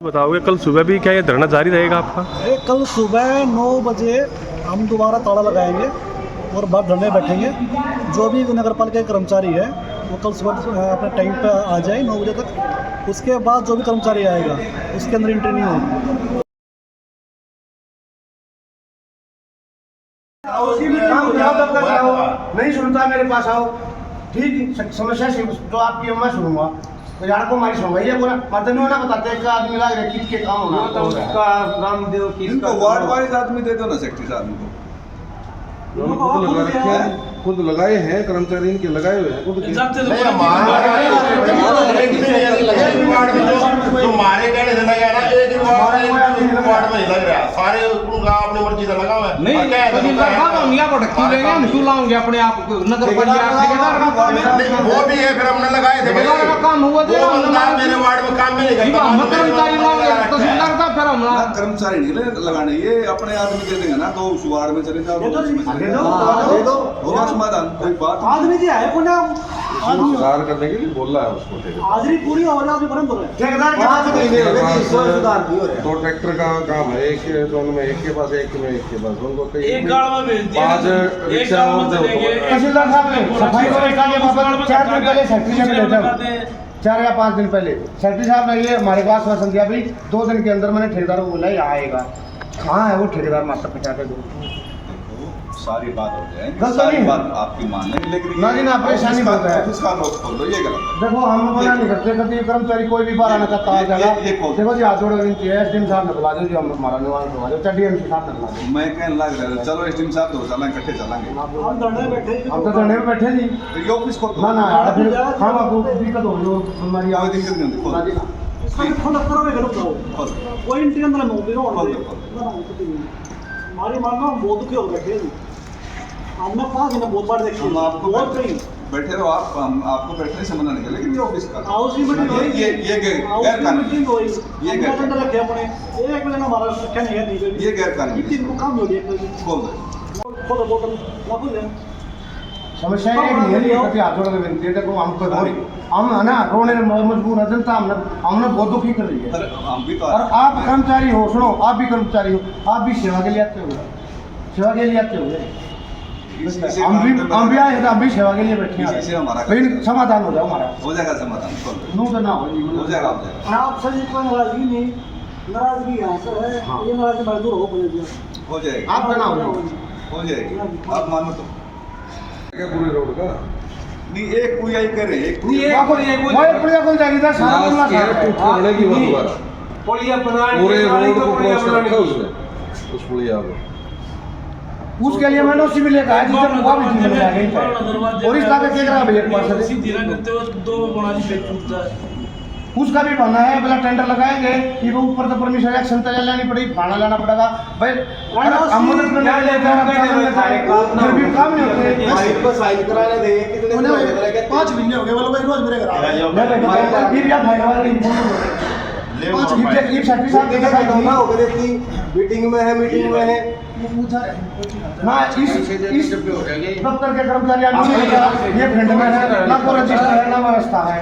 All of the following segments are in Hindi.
बताओगे कल सुबह भी क्या ये धरना जारी रहेगा आपका? कल सुबह 9 बजे हम दोबारा ताला लगाएंगे और बाद धरने बैठेंगे। जो भी नगर पालिका के कर्मचारी है वो कल सुबह अपने टाइम पे आ जाए 9 बजे तक। उसके बाद जो भी कर्मचारी आएगा उसके अंदर एंट्री नहीं होगी। नहीं सुनता मेरे पास आओ, ठीक समस्या जो आपकी है मैं सुनूंगा। तो यार को हमारी सुनवाई है पूरा मतलब ना बताते हैं कि आदमी लग रहा है किस के काम होना तो उसका नाम दो किसका वार्ड वाइज आदमी दे दो ना सेक्रेटरी साहब को। खुद लगाए हैं कर्मचारी इनके लगाए हुए हैं खुद जो मारे कहने से लगा ना एक वार्ड में लग रहा सारे उनका अपनी मर्जी से लगा हुआ है नहीं हम यहाँ पर ढक्की लेंगे हम क्यों लाऊंगे अपने आप नगर पालिका वो भी है फिर हमने लगाए थे काम हुआ मेरे वार्ड में काम में नहीं कर्मचारी लाऊंगे तहसीलदार का फिर हम कर्मचारी नहीं लगाने, ये अपने आदमी दे देंगे ना। तो उस वार्ड में चले जाओ होगा समाधान, कोई बात आदमी जी है सुधार करने के लिए बोल रहा है उसको। हाजिरी पूरी हो रहा है ठेकेदार के पास महीने हो गए सुधार नहीं हो रहा। तो ट्रैक्टर का काम है, एक जोन में एक के पास एक में एक के पास उनको एक गाड़ में भेज दिया, पांच एक गाड़ में चलेंगे। तहसीलदार साहब ने सफाई को लेकर के 4 दिन पहले सेक्रेटरी से मिले थे, 4 या 5 दिन पहले सेक्रेटरी साहब ने ये हमारे पास आश्वासन दिया भाई 2 दिन के अंदर मैंने ठेकेदार को बोला यहाँ आएगा। कहाँ है वो ठेकेदार मास्टर पिटा के दो सारी बात हो जाएगी, गलत सारी नहीं। बात आपकी मान लेंगे लेकिन ना जी ना, परेशानी बहुत है। ऑफिस का नोट खोल दो, ये गलत है। देखो हम मना नहीं करते, कभी कर्मचारी कोई भी बाहर आना चाहता है जगह देखो जी हाथ जोड़ विनती है एसडीएम साहब ने बुला दो जी, हम हमारा निवारण करवा दो, डीएमसी साहब ने बुला दो। मैं कहने लग रहा है चलो एसडीएम साहब तो चलेंगे, इकट्ठे चलेंगे। हम धरने बैठे हम तो धरने में बैठे जी। तो ये ऑफिस को ना ना यार फिर हम आपको दिक्कत हो जो हमारी कोई दिक्कत नहीं होती, खोल ना जी ना। इसका फोन करो वे करो खोल कोई इंटी अंदर में होगी ना खोल दो। हमारी मानो हम बहुत दुखी हो बैठे हैं। हमने 5 दिन बहुत बार देखी हम आपको बहुत कहीं बैठे रहो, आप हम आपको बैठने से मना नहीं कर, लेकिन ये ऑफिस का हाउस की मीटिंग हुई ये गैर मीटिंग हुई ये गैर अंदर रखे अपने एक बजे हमारा रखा नहीं है नहीं ये गैर कानूनी मीटिंग को काम हो गया खोल दो। खोलो बोतल ना खोल दे। समस्या ये नहीं है कि हाथ जोड़ के विनती है। देखो हम तो हम है ना रोने मजबूर है, जनता हमने बहुत दुखी कर रही है। अरे हम भी तो और आप कर्मचारी हो, सुनो आप भी कर्मचारी हो, आप भी सेवा के लिए आते हो, सेवा के लिए आते हो। हम भी आए हम भी सेवा के लिए बैठे हैं, इसी से हमारा लेकिन समाधान हो जाओ हमारा, हो जाएगा समाधान, खोल दो। नू तो ना हो हो जाएगा हो जाएगा आप सही कोई नाराजगी नहीं, नाराजगी यहाँ से है ये नाराजगी मजदूर हो गई हो जाएगा आप ना हो जाएगी। आप मानो तो क्या पूरे रोड का नहीं, एक पूरी आई कर रहे हैं, एक पूरी पुलिया को जाएगी था सारा बोलना करने की बात हुआ पुलिया बना पूरे रोड को क्रॉस रखा उसने उस पुलिया को। उसके लिए मैंने उसी भी लेकर आया जिससे वो भी मिल जाएगा और इस लाके के करा भैया पास सीधी करते हो 2 गुना जी पेट टूटता है। उसका भी बनना है, पहला टेंडर लगाएंगे कि वो ऊपर तो परमिशन एक्शन तैयार लेनी पड़ेगी, फाड़ा लेना पड़ेगा भाई। हम मदद करने के लिए फिर भी काम नहीं होते। साइड को साइड कराने दे कितने 5 महीने हो गए बोलो भाई रोज मेरे घर आ ये भी आप फाइल वाले पांच ये सेक्रेटरी साहब देखा था हो गए थी मीटिंग में है ना इस दफ्तर के कर्मचारी ये फंड में है ना, कोई रजिस्टर है ना व्यवस्था है।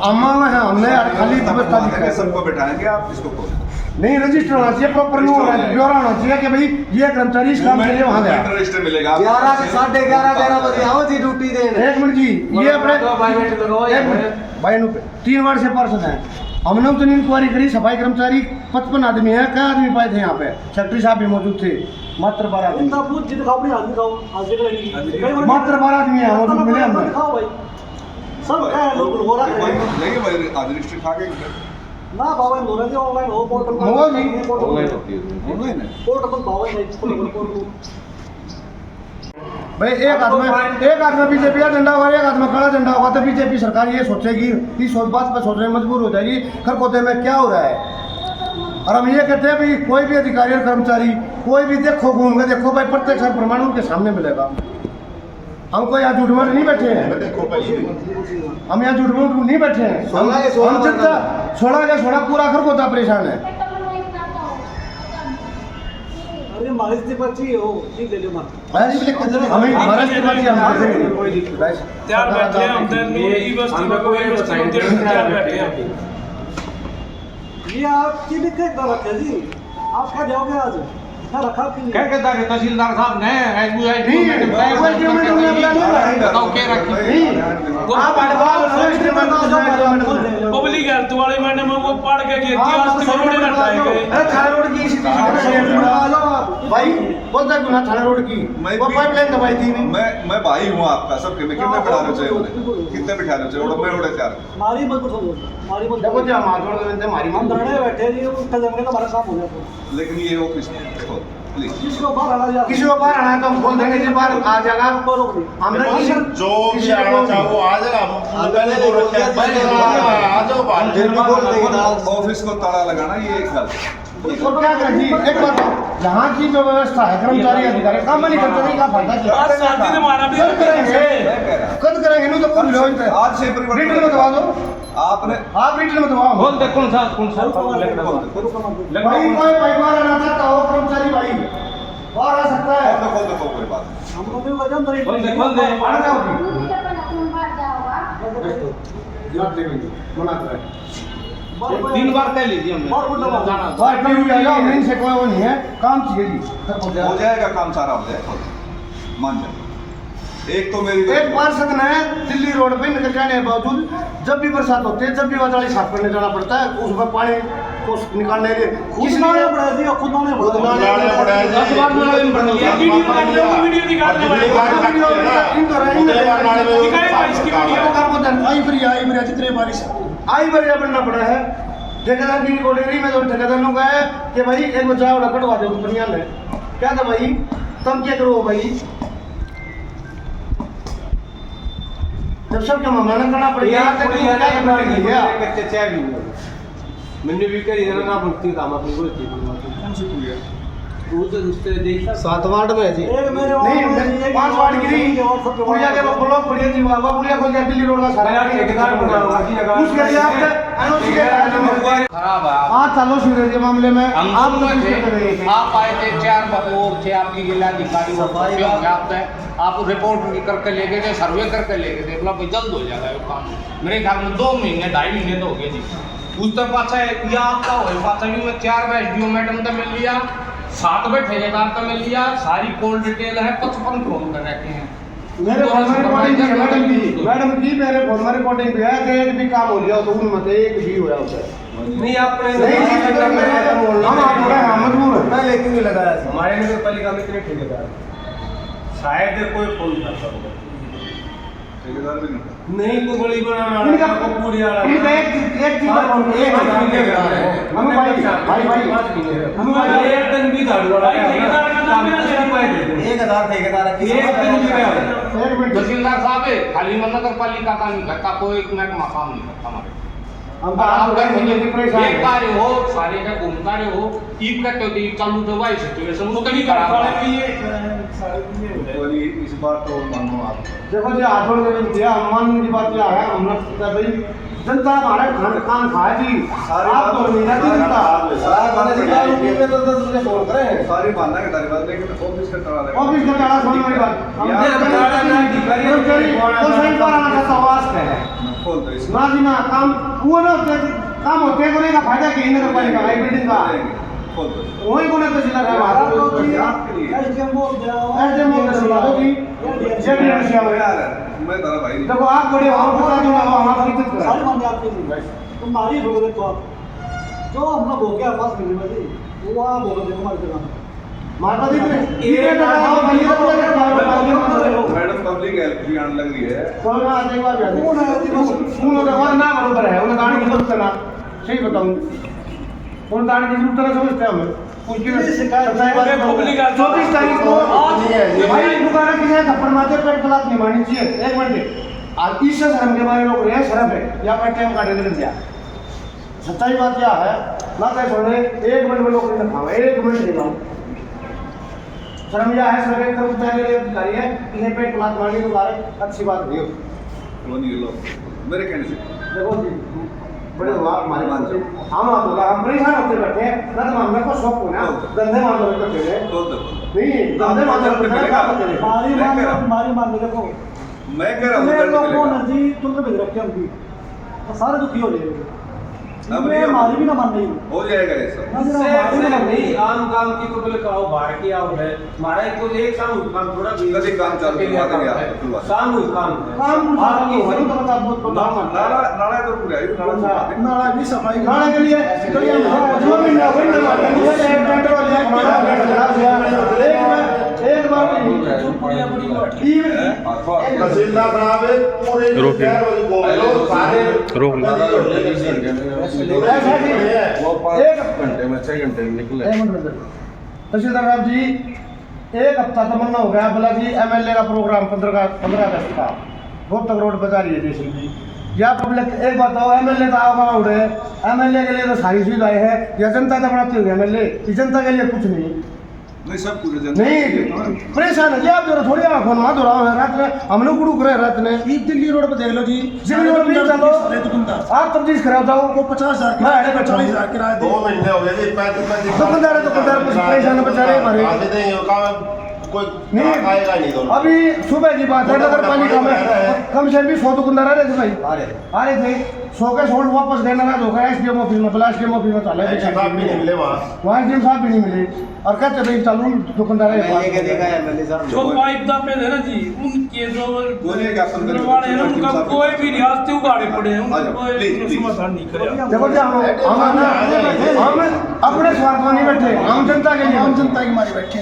अम्मा में है हमने खाली व्यवस्था दी है। सबको बैठाएंगे, आप इसको खोल दो। नहीं रजिस्टर होना चाहिए, प्रॉपर नो ब्यौरा होना चाहिए कि भाई ये कर्मचारी इस काम के लिए वहाँ गया। रजिस्टर मिलेगा 11 से 11:30 बजे आओ जी ड्यूटी देने। 1 मिनट जी, ये अपने भाई 3 वार्ड से पार्षद हैं, हमने तो इंक्वायरी करी, सफाई कर्मचारी 55 आदमी है, क्या आदमी पाए थे यहाँ पे, सेक्रेटरी साहब भी मौजूद थे, मात्र 12 आदमी, मात्र 12 आदमी है मौजूद मिले हमने। सब क्या है लोग हो रहा है नहीं भाई आज रजिस्टर खा के ना बाबा बोल रहे ऑनलाइन हो पोर्टल मोबाइल नहीं ऑनलाइन होती है ऑनलाइन है। पोर्टल बाबा नहीं पोर्टल भाई एक हाथ में बीजेपी का झंडा होगा, एक हाथ में काला झंडा होगा, तो बीजेपी सरकार ये सोचेगी कि इस बात पर सोचने में मजबूर हो जाएगी खरकोते में क्या हो रहा है। और हम ये कहते हैं भाई कोई भी अधिकारी और कर्मचारी कोई भी देखो घूम के देखो भाई प्रत्यक्ष प्रमाण उनके सामने मिलेगा। हम कोई यहाँ झूठ मूठ नहीं बैठे हैं, हम यहाँ झूठ मूठ नहीं बैठे हैं, हम जनता छोड़ा पूरा खरकोता परेशान है। अरे मालिश से बची हो ठीक ले लो मत हमें महाराष्ट्र की बात हम तैयार बैठे हैं हम तो ये बस्ती में कोई बस्ती में तैयार बैठे हैं। ये आपकी भी क्या इतना रखे जी, आप क्या जाओगे आज क्या रखा आपके लिए? कह के दागे तहसीलदार साहब ने एसबीआई नहीं, कोई पेमेंट उन्हें अपना नहीं है। बताओ क्या रखी नहीं, आप एडवांस पब्लिक हेल्थ वाले मैंने वो पढ़ के गई थी आज तो रोड ना टाएंगे। अरे थाना रोड की स्थिति भाई बोलता है गुना थाना रोड की मैं वो भी- पाइपलाइन दबाई थी नहीं। मैं भाई हूँ आपका सबके में कितने बिठा रहे चाहिए उन्हें कितने बिठा रहे चाहिए मैं उड़े चार मारी मत बोलो, मारी मत देखो जो हमारे रोड में हमारी हम मां धरने बैठे नहीं, उसका जमने का हमारा काम हो गया। लेकिन ये ऑफिस देखो प्लीज किसको बाहर आना जा किसी को बाहर आना है तो हम बोल देंगे जी बाहर आ जाएगा आपको रोक नहीं। हमने किसी जो भी आना चाहो वो आ जाएगा। हम पहले बोल रखे हैं पहले आ जाओ बाहर। ऑफिस को ताला लगाना ये एक गल तो क्या करें जी एक बात यहाँ की जो व्यवस्था है कर्मचारी अधिकारी काम नहीं करते नहीं का फायदा क्या आज शादी ने मारा भी कद करेंगे कद करेंगे नहीं तो पूछ लो इनसे आज से परिवर्तन रिटर्न में दबा दो आपने आप रिटर्न में दबाओ बोल दे कौन सा भाई कोई परिवार आना चाहता हो कर्मचारी भाई और आ सकता है खोल दो कोई बात नहीं। हमको भी वजन नहीं खोल दे आ जाओ मना कर 3 बार कह लीजिए हमने जाना था। बात नहीं हो जाएगा मेन से कोई वो नहीं है काम चाहिए जी हो जाएगा काम सारा हो जाएगा मान जाए एक तो मेरी एक पार्षद ने दिल्ली रोड पे निकल जाने के बावजूद जब भी बरसात होती है जब भी वाली साफ करने जाना पड़ता है उसमें पानी को निकालने के लिए खुद माने पड़ा जी, खुद माने खुद पड़ा। माने पड़ा है। 10 बार में बन गया वीडियो निकाल लो, वीडियो निकाल लो भाई। आई बढ़िया बनना पड़ा है ठेकेदार की कोटेगरी में तो ठेकेदार लोग है कि भाई एक बच्चा वाला कटवा दो दुनिया में क्या था भाई तुम क्या करो भाई जब सबके मामला न करना पड़ेगा कच्चे चाय भी मैंने भी करी ना बनती काम अपनी बोलती सात वार्ड में है जी एक मेरे नहीं 5 वार्ड गिरी पुलिया के ब्लॉक पुलिया जी बाबा पुलिया खोल दिया दिल्ली रोड का सारा ठेकेदार उसके लिए आप एनओसी के खराब है आज चालू शुरू के मामले में हम आप दोनों तो थे, किस कर रहे थे आप आए थे 4 बपोर थे आपकी जिलाधिकारी आप रिपोर्ट भी करके ले गए थे सर्वे करके ले गए थे बोला भाई जल्द हो जाएगा ये काम मेरे ख्याल में 2 महीने 2.5 महीने तो हो गए जी उस तक पाछा या आपका हो पाछा भी मैं 4 बार एसडीओ मैडम का मिल लिया 7 बार ठेकेदार का मिल लिया सारी कॉल डिटेल है 55 फोन कर रखे हैं मेरे फोन में रिकॉर्डिंग भी है मैडम की मेरे फोन में रिकॉर्डिंग भी है कि एक भी काम हो गया तो उनमें से एक भी होया उसे नहीं आपने नहीं जी हम आप बोले हम मजबूर हैं मैं लेकिन नहीं लगाया हमारे नगर पालिका में इतने ठेकेदार शायद कोई फोन करता होगा ठेकेदार भी नहीं नहीं को बड़ी बनाना इनका को पूरी वाला इनका एक चीज हम भाई हम एक दिन भी झाड़ू वाला ठेकेदार का नाम भी ना ले 1000 ठेकेदार है एक दिन भी गया एक मिनट तहसीलदार साहब है खाली नगर पालिका का नहीं करता कोई महकमा काम नहीं करता हमारे हम आप घर में की परेशान एक कार्य हो सारे का घूमता रहे हो ईब करते होते चालू दवाई सिचुएशन वो कभी खराब वाले है भी ये सारे भी ये हो जाएगा। और ये इस बार तो मानो आप देखो जी हाथ जोड़ के दिया हनुमान की बात क्या है हम लोग कहते भाई जनता हमारे खान खान खाए जी आप तो नहीं रहती जनता सारी मानना है तारी बात लेकिन ऑफिस का ताला लगा ऑफिस का ताला खोलने वाली बात हम यार, तो सही पर आना चाहता आवाज है खोल दो इस ना जी ना काम वो ना काम होते करने का फायदा कहीं नगर पालिका का बिल्डिंग का खोल दो वही को ना तो जिला का बात एसडीएम बोल जाओ, ऐसे मोड़ कर ला दो जी ये भी रशिया में यार मैं तारा भाई नहीं देखो आप बड़े हो बता दूंगा हमारा इज्जत करा सारी मांगे आपके लिए तुम मारी भोग दे तो आप जो हम लोग हो गया पास मिलने वाली वो आप भोग दे हमारे जगह माता दी ये का आओ भैया तो मैडम पब्लिक हेल्थ भी आने लग रही है कौन आज एक बार कौन है जी बस उन्होंने कहा ना बराबर है उन्हें गाड़ी की जरूरत है ना सही बताऊं कौन गाड़ी की जरूरत है समझते हैं हमें उसकी शिकायत पब्लिक 24 तारीख को भाई दुकान किसी ने थप्पड़ मारते पेट तलाक नहीं मारनी चाहिए एक मिनट आज इस शर्म के बारे में लोग हैं शर्म है या पर टाइम काटे दे दिया सच्चाई बात क्या है ना कह बोले 1 मिनट में लोग नहीं खाओ 1 मिनट नहीं खाओ शर्म यह है सरकार कर्मचारी अधिकारी है इन्हें पेट तलाक मारने के बारे अच्छी बात नहीं हो वो नहीं लो मेरे कहने से देखो जी बड़े हुआ हमारे मान से हम आप बोला हम परेशान होते बैठे हैं ना तो हमने को शौक हो ना धंधे मान लो करते हैं खोल दो नहीं धंधे मान लो मारी मान देखो मैं कह रहा हूँ मेरे दर्द लोग मिलेगा कौन है जी तुमने भेज रखे हम भी तो सारे दुखी हो जाएंगे अब ये हमारी भी ना मान रही हो जाएगा ये सब। नहीं आम काम की तो बोले कहो बाहर की आओ है हमारा एक तो एक सामूहिक काम थोड़ा भी कभी काम चालू करवा देंगे आप। सामूहिक काम है काम आपकी वही तो बता बहुत बड़ा नाला नाला तो पूरा है, नाला तो नाला भी सफाई नाले के लिए जो भी ना वही ना टेंडर वाले एक बार तहसीलदार साहब पूरे रोक लो। शहर वाले को सारे रोक लो। वो 5 घंटे में 6 घंटे में निकले। तहसीलदार साहब जी एक हफ्ता तमन्ना हो गया बोला जी एमएलए का प्रोग्राम 15 अगस्त का रोहतक रोड बजा रही है जैसे जी या पब्लिक एक बताओ एमएलए तो आओ उड़े एमएलए के लिए तो सारी सुविधाएं है या जनता का बनाती होगी एमएलए जनता के लिए कुछ नहीं नहीं सब पूरे नहीं परेशान है जी आप जरा थोड़ी फोन मत हो रहा है रात में हम लोग गुड़ू करे रात में दिल्ली रोड पे देख लो जी दिल्ली रोड पे चलो आप तब्दील करा दो वो 50,000 किराया 2 महीने हो गए जी पैसे दुकानदार कुछ परेशान बेचारे हमारे आते नहीं काम कोई नहीं आएगा नहीं दोनों अभी सुबह की बात है नगर पालिका में कम से भी 100 दुकानदार आ रहे थे भाई आ रहे थे 100 के 100 वापस देना ना धोखा एसडीएम ऑफिस में प्लास के ऑफिस में चले साहब भी नहीं मिले वहाँ एसडीएम साहब भी नहीं मिले और कहते भाई चालू दुकानदार है जो पाइप दापे थे ना जी उनके जो बोलिए क्या सुन रहे हो? निर्माण है ना उनका कोई भी रियासती उगाड़े पड़े हैं उनका आ जाओ, कोई प्लीज, प्लीज। समाधान नहीं करे देखो जी हम अपने स्वार्थ में नहीं बैठे हम जनता के लिए हम जनता की मारी बैठे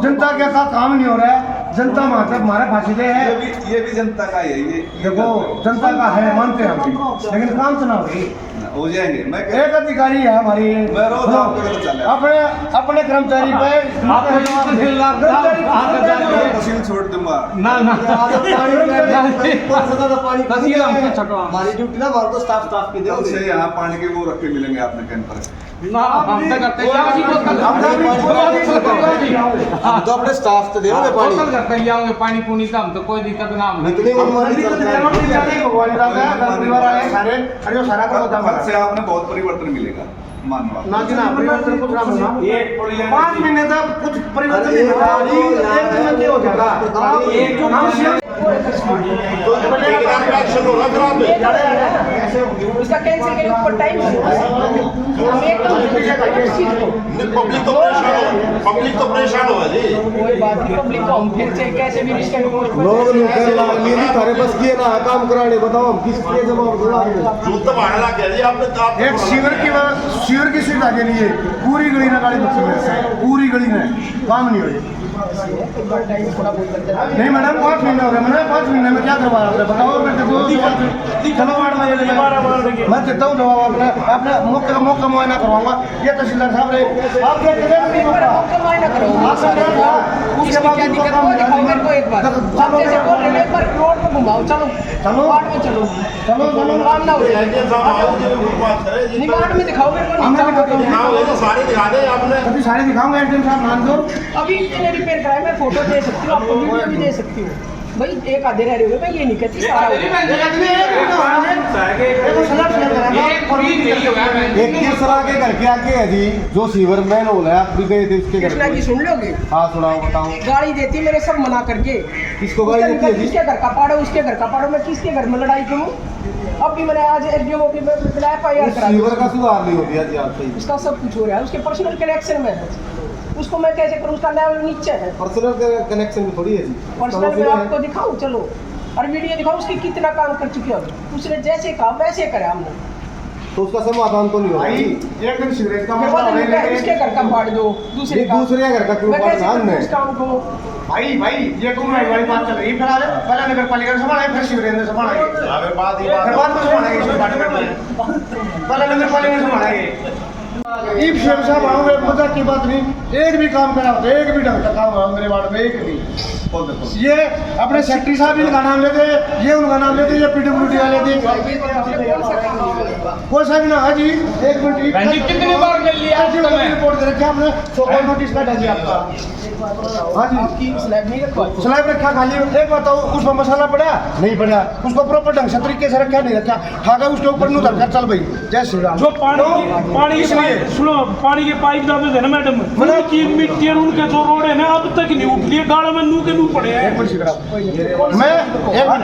जनता के साथ काम नहीं हो रहा है जनता हमारे फांसी दे है ये भी जनता का ही है ये देखो जनता का है मानते हैं हम भी, लेकिन काम तो ना हो रही हो जाएंगे। मैं एक अधिकारी है हमारी मैं रोज आपको पता चल रहा है। अपने कर्मचारी पे तहसील छोड़ दूंगा। हमारी ड्यूटी ना मार दो स्टाफ की कल से यहाँ पानी के वो रख के मिलेंगे आपने कैंप पर। हम तो करते हैं हम तो अपने स्टाफ तो देंगे पानी बोतल करते हैं जाओगे पानी पूनी का हम तो कोई दिक्कत ना हमें इतनी मनमानी चलता है कल से आपने बहुत परिवर्तन मिलेगा मानो आप। ना जी ना परिवर्तन कुछ ना होगा 5 महीने तक कुछ परिवर्तन नहीं होगा एक दिन में हो जाएगा एक जो तो एक्शन होगा फिर आप उसका कैंसिल के ऊपर टाइम पब्लिक तो परेशान हो जी कोई बात नहीं पब्लिक को हम फिर से कैसे भी रिश्ते में लोग नहीं कर रहा थारे बस किए ना काम कराने बताओ हम किसके जवाब दिलाएंगे झूठ तो बाहर ला कह दिया आपने एक शिविर की सुविधा के लिए पूरी गली में गाड़ी बची है पूरी गली में काम नहीं हो रही नहीं मैडम 5 महीने हो गए मैंने 5 महीने में क्या करवाया आपने बताओ मैं चलो मैं देता हूँ जवाब आपने मौका मुआयना करवाऊंगा ये तहसीलदार साहब रहे आप क्या उसके बाद क्या दिक्कत है दिखाओ मेरे को एक बार आप जैसे बोल रहे हैं एक बार रोड पे घुमाओ चलो वार्ड में चलो काम ना हो जाए नहीं वार्ड में दिखाओ मेरे को सारे दिखा दे आपने कभी सारे दिखाऊंगा एसडीएम साहब मान दो अभी इतने रिपेयर कराए मैं फोटो दे सकती हूँ आपको वीडियो भी दे सकती हूँ भाई एक आधे रह रहे हुए मैं ये नहीं कहती सारा एक तीसरा के घर के आगे है जी जो सीवर मैन हो रहा है आप भी गए थे उसके घर कृष्णा की सुन लोगे हाँ सुनाओ बताओ गाड़ी देती मेरे सब मना करके किसको गाड़ी देती है जी किसके घर का पाड़ो उसके घर का पाड़ो मैं किसके घर में लड़ाई करूँ अब भी मैंने आज एसडीएम ऑफिस में FIR करा सीवर का सुधार नहीं हो गया जी आपसे उसका सब कुछ हो रहा है उसके पर्सनल कनेक्शन में है उसको मैं कैसे करूँ उसका लेवल नीचे है पर्सनल कनेक्शन में थोड़ी है जी पर्सनल में आपको दिखाऊँ चलो और वीडियो दिखाओ उसके कितना काम कर चुके हो उसने जैसे कहा वैसे करे हमने तो उसका समाधान तो नहीं होगा भाई जी एक दिन सिगरेट का फिर मसला मतलब उसके घर का फाड़ दो दूसरे का दूसरे घर का क्यों मैं कैसे फाड़ना करूँ है उस काम को भाई ये गुमराही वाली बात चल रही है फिलहाल पहले नगर पालिका ने संभाला फिर शिवरेंद्र संभालेंगे अबे बात ही फिर बाद में संभालेंगे इस डिपार्टमेंट में पहले नगर पालिका ने संभालेंगे ईब शेख साहब आओगे मजाक की बात नहीं एक भी काम करा होता एक भी ढंग का काम हुआ मेरे वार्ड में एक भी ये अपने सेक्रेटरी साहब इनका नाम लेते ये उनका नाम लेते ये PWD वाले थे कोई सा भी ना हाँ जी एक मिनट कितनी बार मिल लिया रिपोर्ट दे रखी हमने 100 नोटिस का डाल दिया आपका हाँ जी स्लैब नहीं रखवा स्लैब रखा खाली एक बताओ उसमें मसाला पड़ा नहीं पड़ा उसको प्रॉपर ढंग से तरीके से रखा नहीं रखा खागा उसके ऊपर नहीं उतर चल भाई जय श्री राम जो पानी इसलिए सुनो पानी के पाइप डालते थे ना मैडम, उनकी मिट्टी और उनके जो रोड है ना अब तक नहीं उठ लिए, गाड़ों में नू के नू पड़े हैं। मैं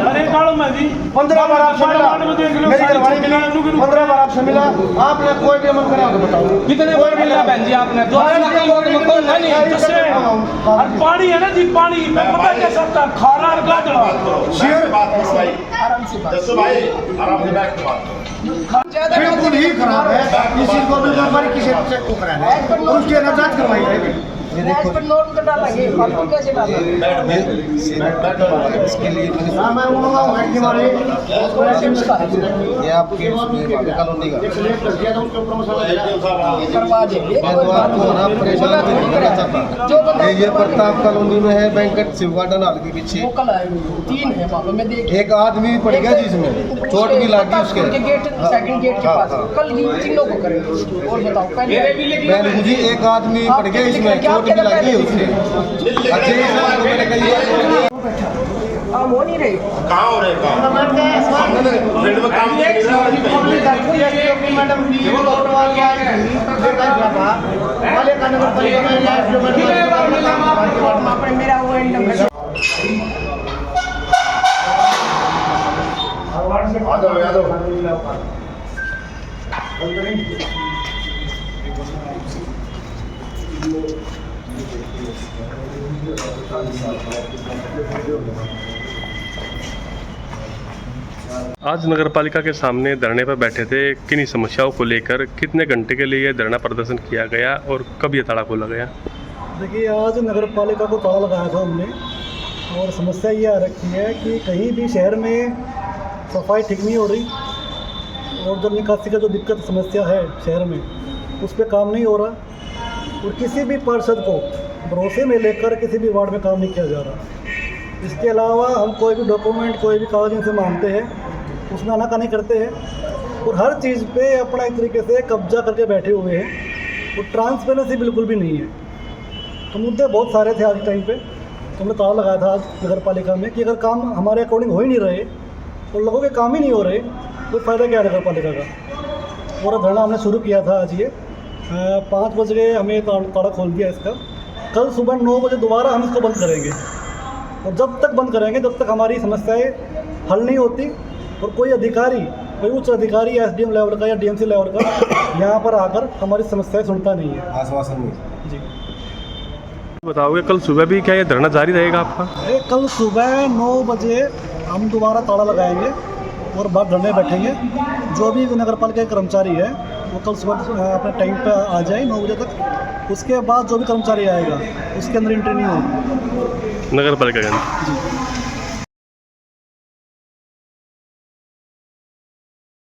अरे गाड़ों में भी 15 बार आपसे मिला, मेरी घरवाली मिली 15 बार आपसे मिला, आपने कोई भी अमल करा तो बताओ कितने बार मिला बहन जी आपने? पानी है ना जी, पानी मैं पता क्या सकता खारा और गाजरा जसो भाई आराम से बैठ के बात करो। बिल्कुल ही खराब है, किसी को भी हमारी किसी चेक को कराना है और उसकी जांच करवाई जाएगी। नोट तो डालेंगे, आपको कैसे डालेंगे? इसके लिए मैं बोलूँगा की मारी ये आपकी कॉलोनी का करवा देंगे। ये प्रताप कॉलोनी में है, बैंकट शिव गार्डन हॉल के पीछे। वो कल आए 3 है वहाँ पे, मैं देख एक आदमी पड़ गया जिसमें चोट भी लगी उसके गेट सेकंड गेट के पास। कल ये तीनों को करेंगे। और बताओ पहले मुझे एक आदमी पड़ गया इसमें, चोट भी लगी है उसके। काम हो नहीं रही। कहाँ हो रहे काम? फील्ड में काम नहीं मेरा वो आ जाओ। आज नगर पालिका के सामने धरने पर बैठे थे, किन्हीं समस्याओं को लेकर कितने घंटे के लिए धरना प्रदर्शन किया गया और कब ये ताला खोला गया? देखिए, आज नगर पालिका को ताला लगाया था हमने और समस्या ये आ रखी है कि कहीं भी शहर में सफाई ठीक नहीं हो रही और जल निकासी का जो दिक्कत समस्या है शहर में, उस पर काम नहीं हो रहा और किसी भी पार्षद को भरोसे में लेकर किसी भी वार्ड में काम नहीं किया जा रहा। इसके अलावा हम कोई भी डॉक्यूमेंट, कोई भी कागज इनसे मांगते हैं, उसमें आनाकानी करते हैं और हर चीज़ पे अपना एक तरीके से कब्जा करके बैठे हुए हैं और ट्रांसपेरेंसी बिल्कुल भी नहीं है। तो मुद्दे बहुत सारे थे आज के टाइम पे, तो हमने ताला लगाया था आज नगर पालिका में कि अगर काम हमारे अकॉर्डिंग हो ही नहीं रहे और लोगों के काम ही नहीं हो रहे तो फ़ायदा क्या है नगर पालिका का। पूरा धरना हमने शुरू किया था आज ये 5 बजे हमें ताला खोल दिया इसका। कल सुबह 9 बजे दोबारा हम इसको बंद करेंगे और जब तक बंद करेंगे जब तक हमारी समस्याएं हल नहीं होती और कोई अधिकारी, कोई उच्च अधिकारी एसडीएम लेवल का या डीएमसी लेवल का यहाँ पर आकर हमारी समस्याएं सुनता नहीं है। आश्वासन नहीं जी बताओगे कल सुबह भी क्या ये धरना जारी रहेगा आपका? कल सुबह 9 बजे हम दोबारा ताला लगाएंगे और बाद धरने बैठेंगे। जो भी नगर पालिका के कर्मचारी है वो कल सुबह अपने टाइम पे आ जाए 9 बजे तक। उसके बाद जो भी कर्मचारी आएगा उसके अंदर एंट्री नहीं होगी नगर पालिका के अंदर? जी।